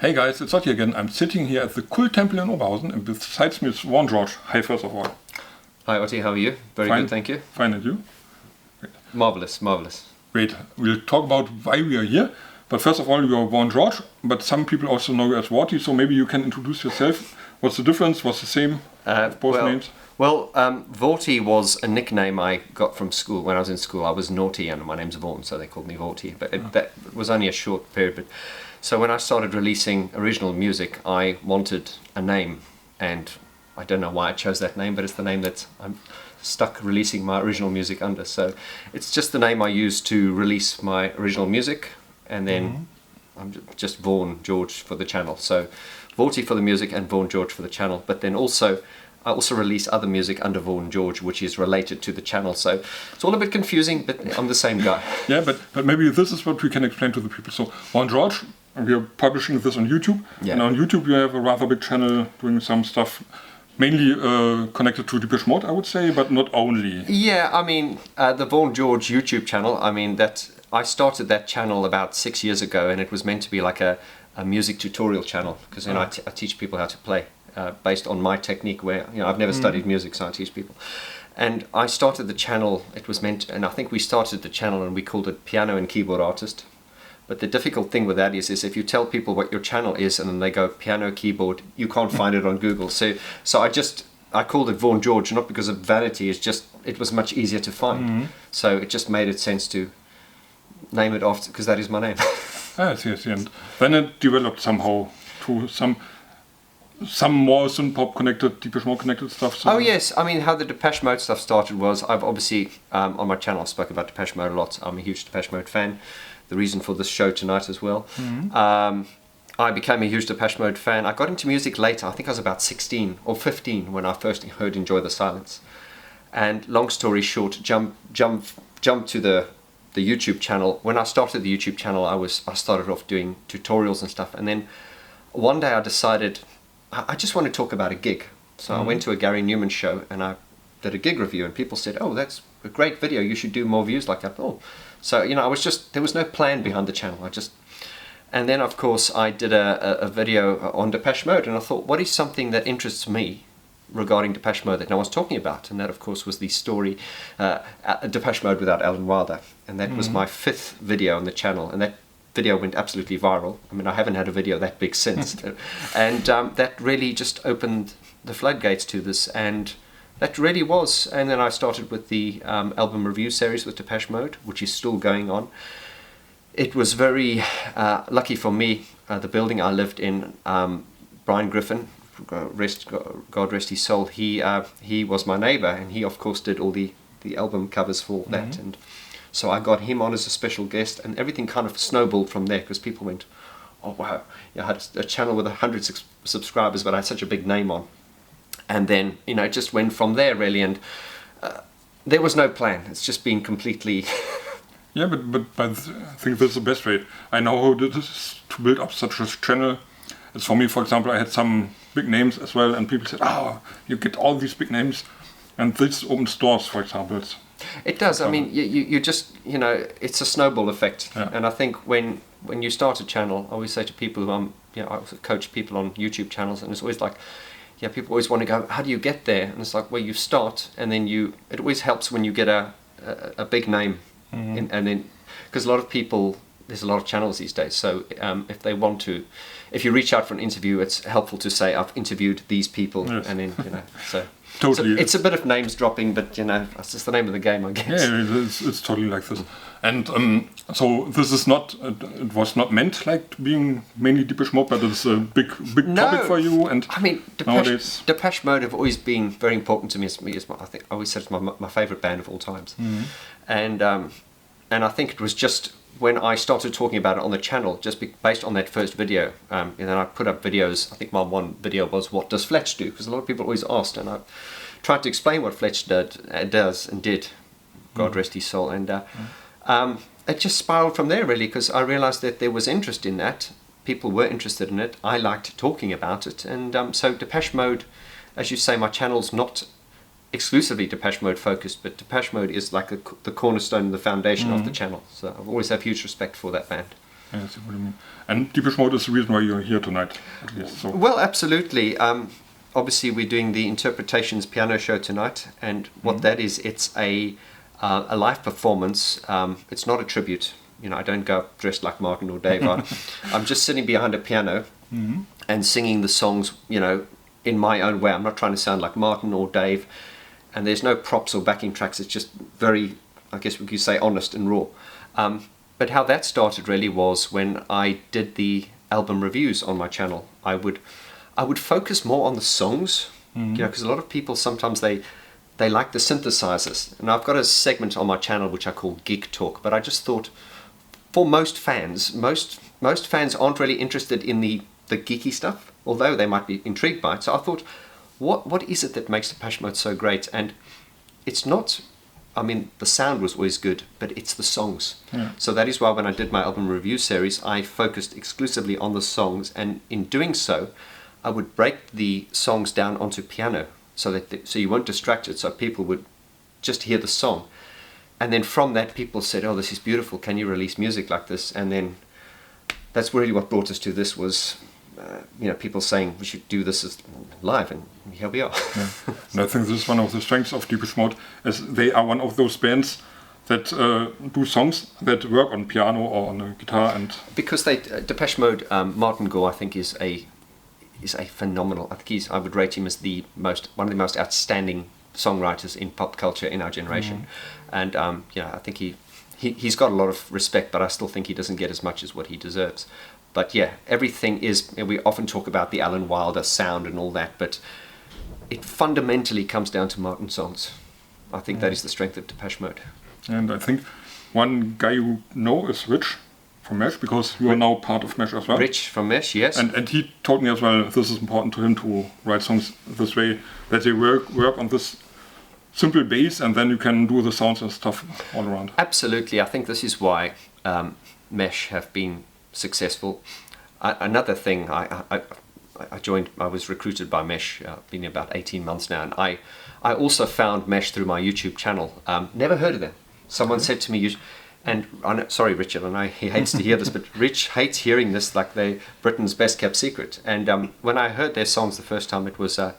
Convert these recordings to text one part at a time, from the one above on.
Hey guys, it's Otti again. I'm sitting here at the Kulttempel in Oberhausen, and besides me is VAUGHN GEORGE. Hi, first of all. Hi Otti, how are you? Very Fine. good, thank you. Fine, and you? Great. Marvelous, marvelous. Great. We'll talk about why we are here. But first of all, you are VAUGHN GEORGE, but some people also know you as VAUGHTY, so maybe you can introduce yourself. What's the difference? What's the same? Both names? Well, VAUGHTY was a nickname I got from school. When I was in school, I was naughty, and my name's Vaughan, so they called me VAUGHTY. But that was only a short period. But so when I started releasing original music, I wanted a name, and I don't know why I chose that name, but it's the name that I'm stuck releasing my original music under. So it's just the name I use to release my original music, and then I'm just VAUGHN GEORGE for the channel. So VAUGHTY for the music and VAUGHN GEORGE for the channel. But then also I also release other music under VAUGHN GEORGE, which is related to the channel. So it's all a bit confusing, but I'm the same guy. Yeah, but maybe this is what we can explain to the people. So VAUGHN GEORGE, we are publishing this on YouTube. Yeah. And on YouTube you have a rather big channel doing some stuff mainly connected to Depeche Mode, I would say, but not only. Yeah, I mean, the VAUGHN GEORGE YouTube channel, I mean, that I started that channel about 6 years ago, and it was meant to be like a music tutorial channel, because I teach people how to play based on my technique, where I've never studied music, so I teach people. And I started the channel, it was meant, and I think we started the channel and we called it Piano and Keyboard Artist. But the difficult thing with that is if you tell people what your channel is and then they go piano, keyboard, you can't find it on Google. So I called it VAUGHN GEORGE, not because of vanity, it's just, it was much easier to find. So it just made it sense to name it after, because that is my name. I see. And then it developed somehow to some more synth-pop connected, Depeche Mode connected stuff. So. Oh yes, I mean how the Depeche Mode stuff started was, I've obviously, on my channel I've spoken about Depeche Mode a lot. I'm a huge Depeche Mode fan. The reason for this show tonight as well. I became a huge Depeche Mode fan. I got into music later. I think I was about 16 or 15 when I first heard Enjoy the Silence. And long story short, jump to the YouTube channel. When I started the YouTube channel, I started off doing tutorials and stuff. And then one day I decided I just want to talk about a gig. So I went to a Gary Newman show and I did a gig review, and people said, "Oh, that's a great video. You should do more views like that." Oh. So, there was no plan behind the channel. And then of course I did a video on Depeche Mode, and I thought, what is something that interests me regarding Depeche Mode that no one's talking about? And that of course was the story, Depeche Mode without Alan Wilder. And that was my 5th video on the channel, and that video went absolutely viral. I mean, I haven't had a video that big since. And that really just opened the floodgates to this, and that really was. And then I started with the album review series with Depeche Mode, which is still going on. It was very lucky for me, the building I lived in, Brian Griffin, God rest his soul, he was my neighbour, and he of course did all the album covers for that. And so I got him on as a special guest, and everything kind of snowballed from there, because people went, "Oh wow, I had a channel with 100 subscribers, but I had such a big name on." And then, it just went from there, really, and there was no plan. It's just been completely... Yeah, but I think that's the best way. I know how it is to build up such a channel. It's for me, for example, I had some big names as well, and people said, "Oh, you get all these big names," and this opens doors, for example. It does. I mean, you just, it's a snowball effect. Yeah. And I think when you start a channel, I always say to people who I also coach people on YouTube channels, and it's always like, people always want to go, how do you get there? And it's like, well, you start, and then it always helps when you get a big name. And then, because a lot of people, there's a lot of channels these days, so if you reach out for an interview, it's helpful to say, I've interviewed these people. Yes. And then, so... Totally. So it's a bit of names dropping, but it's just the name of the game, I guess. Yeah, it's totally like this. And so this is not, it was not meant like being mainly Depeche Mode, but it's a big topic for you. And I mean, Depeche Mode have always been very important to me. I think I always said it's my favourite band of all times. And I think it was just when I started talking about it on the channel, just based on that first video, and then I put up videos. I think my one video was, "What does Fletch do?" Because a lot of people always asked, and I tried to explain what Fletch does and did. God rest his soul. And it just spiraled from there, really, because I realized that there was interest in that. People were interested in it. I liked talking about it, and so Depeche Mode, as you say, my channel's not exclusively Depeche Mode focused, but Depeche Mode is like the cornerstone and the foundation of the channel. So I've always had huge respect for that band. I see what you mean. And Depeche Mode is the reason why you're here tonight, at least. So. Well, absolutely. Obviously, we're doing the Interpretations piano show tonight, and what that is, it's a live performance. It's not a tribute. You know, I don't go up dressed like Martin or Dave. I'm just sitting behind a piano and singing the songs, you know, in my own way. I'm not trying to sound like Martin or Dave, and there's no props or backing tracks. It's just very, I guess we could say, honest and raw. But how that started really was when I did the album reviews on my channel. I would focus more on the songs, you know, because a lot of people sometimes they like the synthesizers. And I've got a segment on my channel which I call Geek Talk, but I just thought for most fans aren't really interested in the geeky stuff, although they might be intrigued by it. So I thought, what is it that makes Depeche Mode so great? And it's not, I mean, the sound was always good, but it's the songs. Yeah. So that is why when I did my album review series, I focused exclusively on the songs, and in doing so, I would break the songs down onto piano so so you weren't distracted, so people would just hear the song. And then from that, people said, oh, this is beautiful, can you release music like this? And then that's really what brought us to this was, you know, people saying we should do this as live, and here we are. Yeah. And I think this is one of the strengths of Depeche Mode, as they are one of those bands that do songs that work on piano or on a guitar. And because they Depeche Mode, Martin Gore, I think is a phenomenal. I think I would rate him as one of the most outstanding songwriters in pop culture in our generation. And you know, I think he's got a lot of respect, but I still think he doesn't get as much as what he deserves. But yeah, everything is, we often talk about the Alan Wilder sound and all that, but it fundamentally comes down to Martin songs. I think that is the strength of Depeche Mode. And I think one guy you know is Rich from Mesh, because you are now part of Mesh as well. Rich from Mesh, yes. And he told me as well, this is important to him to write songs this way, that they work on this simple bass, and then you can do the sounds and stuff all around. Absolutely. I think this is why Mesh have been successful. Another thing, I was recruited by Mesh, been here about 18 months now, and I also found Mesh through my YouTube channel. Never heard of them. Someone said to me, and sorry Richard, I know he hates to hear this, but Rich hates hearing this, like they're Britain's best kept secret. And when I heard their songs the first time, it was a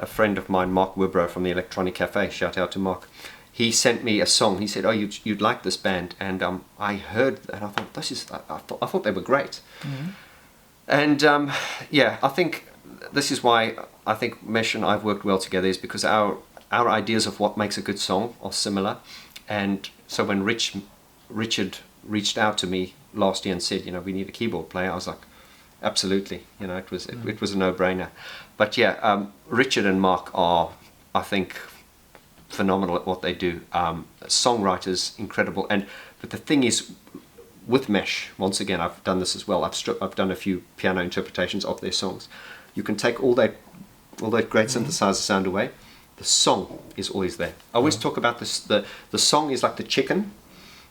friend of mine, Mark Wibrow from the Electronic Cafe, shout out to Mark. He sent me a song. He said, oh, you'd like this band. And I heard, and I thought, I thought they were great. And yeah, I think this is why I think Mesh and I've worked well together, is because our ideas of what makes a good song are similar. And so when Richard reached out to me last year and said, you know, we need a keyboard player, I was like, absolutely. You know, it was a no-brainer. But yeah, Richard and Mark are, I think, phenomenal at what they do. Songwriters, incredible. But the thing is, with Mesh, once again, I've done this as well. I've done a few piano interpretations of their songs. You can take all that great synthesizer sound away. The song is always there. I always talk about this. The song is like the chicken,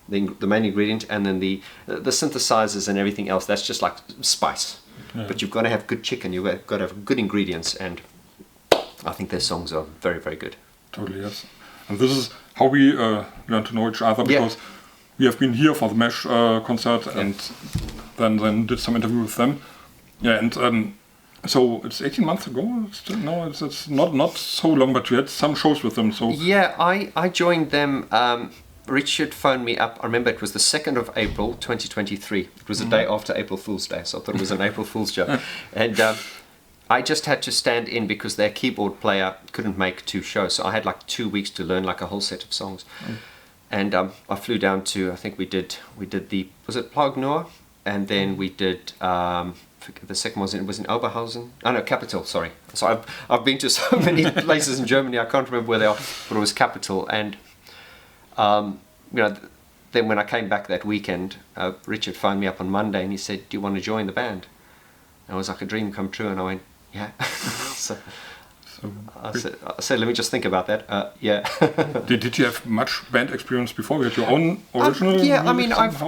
the main ingredient, and then the synthesizers and everything else. That's just like spice. Yeah. But you've got to have good chicken. You've got to have good ingredients, and I think their songs are very, very good. Totally, yes. And this is how we learn to know each other, because we have been here for the Mesh concert, and then did some interview with them. Yeah, and so it's 18 months ago. It's not so long, but we had some shows with them. So yeah, I joined them. Richard phoned me up. I remember it was the 2nd of April 2023. It was the day after April Fool's Day, so I thought it was an April Fool's joke. And I just had to stand in because their keyboard player couldn't make 2 shows, so I had like 2 weeks to learn like a whole set of songs. And I flew down to, I think we did the, was it Plague Noir? And then we did, the second one was in Oberhausen. Oh no, Capital, sorry. So I've been to so many places in Germany, I can't remember where they are, but it was Capital. And you know, then when I came back that weekend, Richard phoned me up on Monday and he said, do you want to join the band? And it was like a dream come true, and I went, yeah. So I said, let me just think about that. Yeah. Did you have much band experience before? You had your own original? Yeah, I mean, I've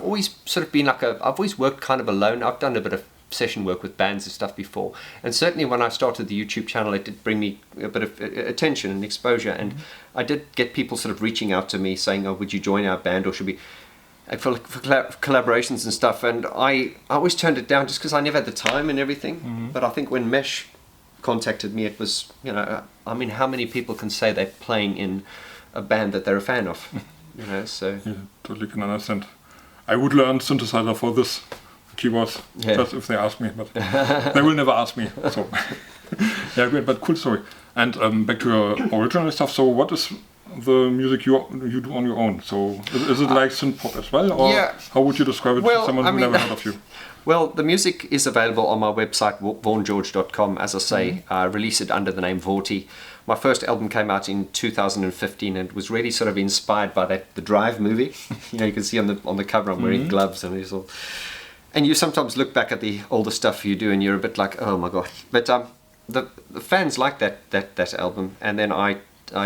always sort of been I've always worked kind of alone. I've done a bit of session work with bands and stuff before, and certainly when I started the YouTube channel, it did bring me a bit of attention and exposure, and I did get people sort of reaching out to me saying, oh, would you join our band, or should we? for collaborations and stuff, and I always turned it down just because I never had the time and everything. But I think when Mesh contacted me, it was, you know, I mean, how many people can say they're playing in a band that they're a fan of? You know, so yeah, totally can understand. I would learn synthesizer for this keyboards, just if they ask me, but they will never ask me. So yeah, great, but cool story. And back to your original stuff. So what is the music you do on your own? So is it like synth pop as well, or how would you describe it to someone who never heard of you? Well, the music is available on my website, vaughngeorge.com. As I say, I release it under the name VAUGHTY. My first album came out in 2015, and it was really sort of inspired by the Drive movie. You know, you can see on the cover I'm wearing gloves and it's all. And you sometimes look back at all the stuff you do, and you're a bit like, oh my god. But the fans like that album, and then I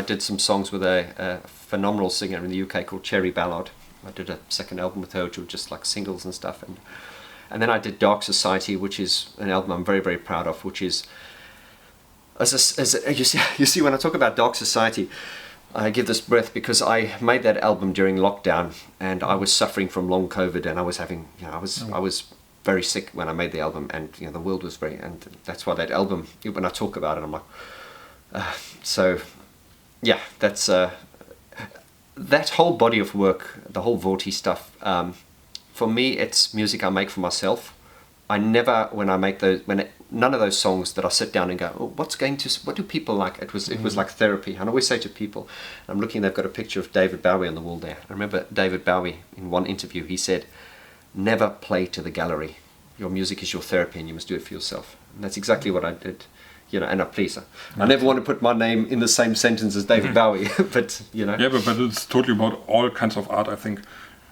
did some songs with a phenomenal singer in the UK called Cherry Ballard. I did a second album with her, which were just like singles and stuff, and then I did Dark Society, which is an album I'm very, very proud of, which is, you see, when I talk about Dark Society, I give this breath because I made that album during lockdown, and I was suffering from long COVID, and I was having, you know, I was very sick when I made the album, and you know, the world was and that's why that album, when I talk about it, I'm like, so yeah, that's that whole body of work, the whole VAUGHTY stuff. For me, it's music I make for myself. I never, when I make those, none of those songs that I sit down and go, oh, what do people like? It was like therapy. And I always say to people, I'm looking, they've got a picture of David Bowie on the wall there. I remember David Bowie in one interview, he said, never play to the gallery. Your music is your therapy, and you must do it for yourself. And that's exactly what I did. You know, and I never want to put my name in the same sentence as David Bowie, but you know. Yeah, but it's totally about all kinds of art, I think.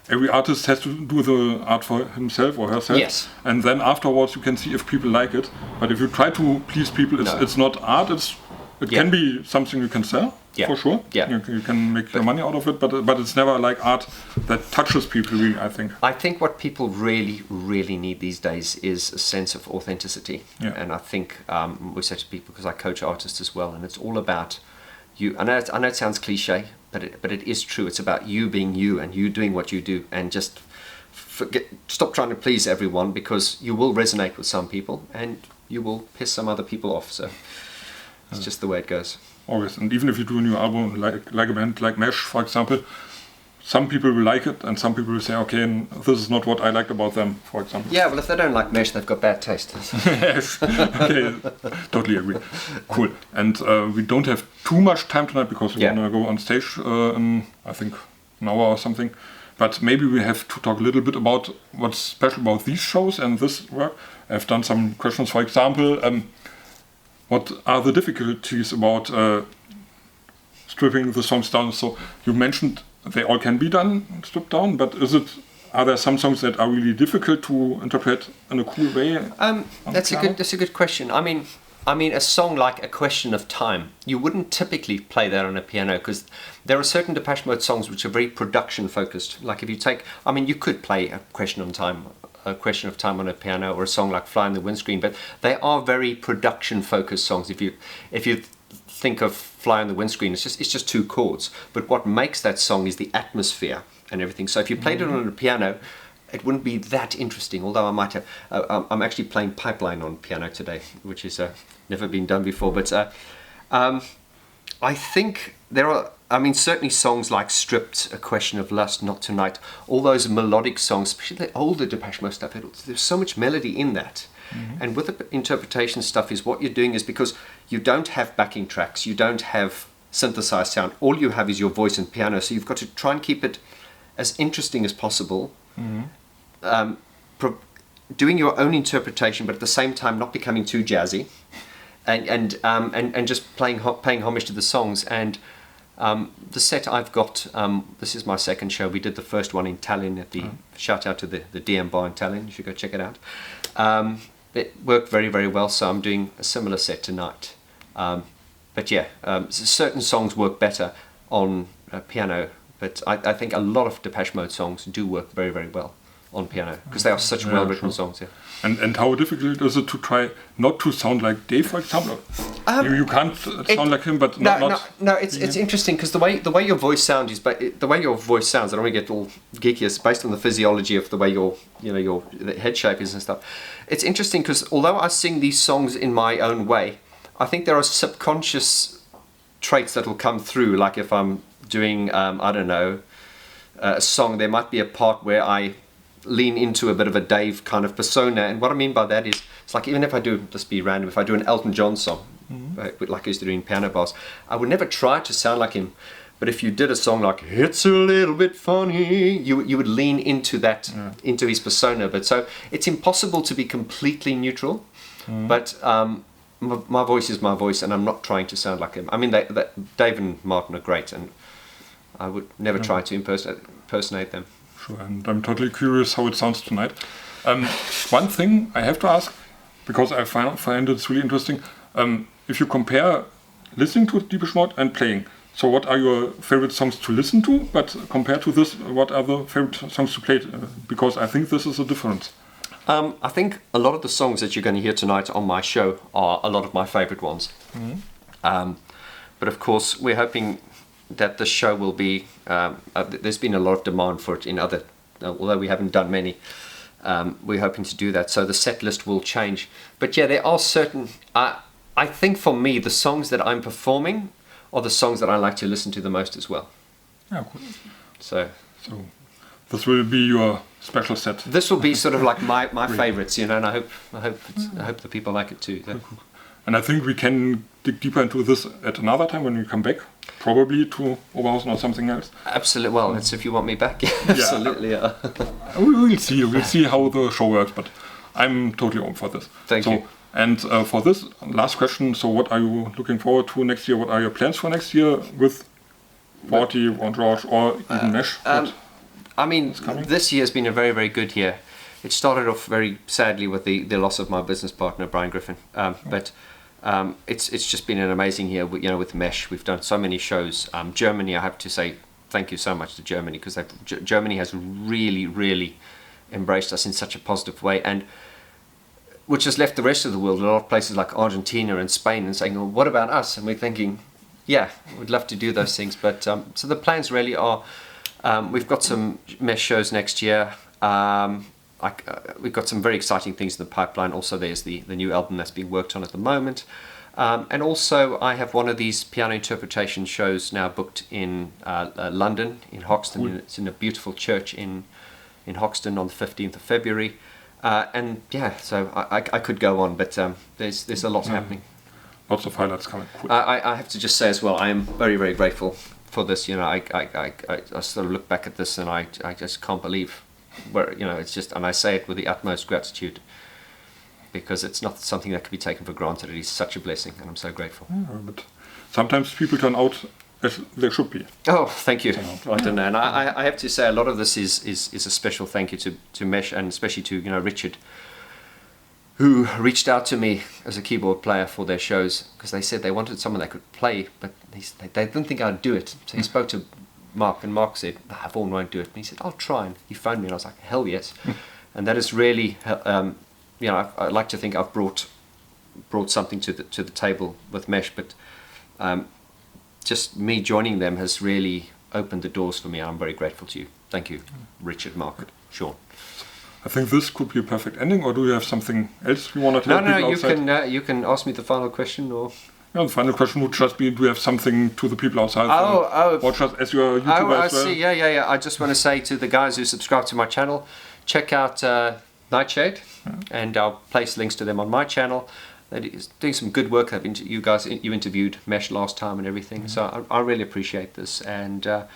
Every artist has to do the art for himself or herself. Yes. And then afterwards you can see if people like it. But if you try to please people, it's not art, it can be something you can sell, for sure. Yeah. You can make your money out of it, but it's never like art that touches people really, I think. I think what people really, really need these days is a sense of authenticity. Yeah. And I think we say to people, because I coach artists as well, and it's all about you. I know it sounds cliche, but it is true. It's about you being you, and you doing what you do, and just stop trying to please everyone, because you will resonate with some people and you will piss some other people off. So it's just the way it goes. Always. And even if you do a new album like a band like Mesh, for example, some people will like it and some people will say, okay, this is not what I liked about them, for example. Yeah, well, if they don't like Mesh, they've got bad taste. Yes, okay, totally agree. Cool. And we don't have too much time tonight because we want to go on stage in, I think, an hour or something. But maybe we have to talk a little bit about what's special about these shows and this work. I've done some questions, for example, what are the difficulties about stripping the songs down? So you mentioned they all can be stripped down, but are there some songs that are really difficult to interpret in a cool way? That's a good question. I mean, a song like A Question of Time, you wouldn't typically play that on a piano, because there are certain Depeche Mode songs which are very production focused. Like if you take, you could play A Question of Time on a piano, or a song like Fly in the Windscreen, but they are very production focused songs. If you think of Fly on the Windscreen, it's just two chords, but what makes that song is the atmosphere and everything. So if you played it on a piano, it wouldn't be that interesting, although I might have. I'm actually playing Pipeline on piano today, which is never been done before, but I think there are, certainly songs like Stripped, A Question of Lust, Not Tonight, all those melodic songs, especially the older Depeche Mode stuff, there's so much melody in that. And with the interpretation stuff, is what you're doing is, because you don't have backing tracks, you don't have synthesized sound, all you have is your voice and piano, so you've got to try and keep it as interesting as possible, doing your own interpretation, but at the same time not becoming too jazzy, and just paying homage to the songs. And the set I've got, this is my second show. We did the first one in Tallinn at the shout out to the DM bar in Tallinn. You should go check it out. It worked very, very well, so I'm doing a similar set tonight. But yeah, certain songs work better on piano, but I think a lot of Depeche Mode songs do work very, very well on piano, because they are such well-written songs. Yeah. And how difficult is it to try not to sound like Dave, for example? You can't sound like him, but no. It's interesting because the way your voice sounds is, the way your voice sounds. I don't want to get all geeky. It's based on the physiology of the way your head shape is and stuff. It's interesting because although I sing these songs in my own way, I think there are subconscious traits that will come through. Like if I'm doing, I don't know, a song, there might be a part where I lean into a bit of a Dave kind of persona, and what I mean by that is, it's like even if I do, just be random, if I do an Elton John song, like I used to do in piano bars, I would never try to sound like him, but if you did a song like "It's a Little Bit Funny," you would lean into that, into his persona. But so it's impossible to be completely neutral, but my voice is my voice, and I'm not trying to sound like him. I mean, Dave and Martin are great, and I would never try to impersonate them. Sure, and I'm totally curious how it sounds tonight. One thing I have to ask, because I find it's really interesting, if you compare listening to Depeche Mode and playing, so what are your favorite songs to listen to, but compared to this, what are the favorite songs to play? Because I think this is a difference. I think a lot of the songs that you're going to hear tonight on my show are a lot of my favorite ones. But of course, we're hoping that the show will be, there's been a lot of demand for it in other, although we haven't done many, we're hoping to do that, so the set list will change. But yeah, there are certain, I think for me, the songs that I'm performing are the songs that I like to listen to the most as well. Yeah, cool. So this will be your special set. This will be sort of like my favorites, and I hope the people like it too. So. Cool. And I think we can dig deeper into this at another time when we come back, probably to Oberhausen or something else. Absolutely. Well, that's if you want me back. Absolutely. Yeah. We'll see. We'll see how the show works, but I'm totally open for this. Thank you. And for this last question, so what are you looking forward to next year? What are your plans for next year with VAUGHTY, VAUGHN GEORGE, or even Mesh? I mean, this year has been a very, very good year. It started off very sadly with the loss of my business partner, Brian Griffin. But it's just been an amazing year. With Mesh, we've done so many shows. Germany, I have to say thank you so much to Germany, because Germany has really, really embraced us in such a positive way, and which has left the rest of the world, a lot of places like Argentina and Spain, and saying, well, what about us? And we're thinking, yeah, we'd love to do those things. But so the plans really are, we've got some Mesh shows next year. We've got some very exciting things in the pipeline. Also, there's the new album that's being worked on at the moment. And also, I have one of these piano interpretation shows now booked in London, in Hoxton. It's in a beautiful church in Hoxton on the 15th of February. And yeah, so I could go on, but there's a lot happening. Lots of highlights coming. Cool. I have to just say as well, I am very, very grateful for this. I sort of look back at this and I just can't believe where, it's just, and I say it with the utmost gratitude, because it's not something that can be taken for granted. It is such a blessing, and I'm so grateful. Yeah, but sometimes people turn out as they should be. Oh, thank you. I don't know, and I have to say a lot of this is a special thank you to Mesh, and especially to Richard, who reached out to me as a keyboard player for their shows, because they said they wanted someone that could play, but they didn't think I'd do it. So he spoke to Mark, and Mark said, Vaughan won't do it. And he said, I'll try. And he phoned me, and I was like, hell yes. And that is really, I like to think I've brought something to the table with Mesh, but just me joining them has really opened the doors for me, and I'm very grateful to you. Thank you, Richard, Mark, Sean. I think this could be a perfect ending, or do you have something else you want to tell people outside? No, you can ask me the final question, or... Yeah, the final question would just be, do you have something to the people outside? Watch us as your YouTuber as well? I see, yeah. I just want to say to the guys who subscribe to my channel, check out Nightshade, and I'll place links to them on my channel. They're doing some good work. You interviewed Mesh last time and everything, so I really appreciate this. And I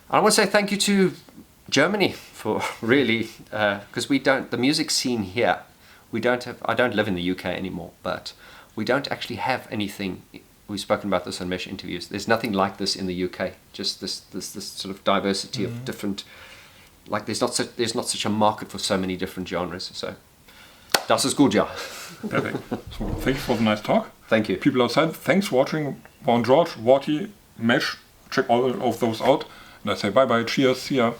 want to say thank you to Germany for really, because the music scene here, I don't live in the UK anymore, but we don't actually have anything. We've spoken about this on Mesh interviews. There's nothing like this in the UK. Just this sort of diversity of different. Like there's not such a market for so many different genres. So, das ist gut, ja. Perfect. So thank you for the nice talk. Thank you. People outside, thanks for watching. VAUGHN GEORGE, VAUGHTY, Mesh. Check all of those out. And I say bye bye. Cheers. See ya.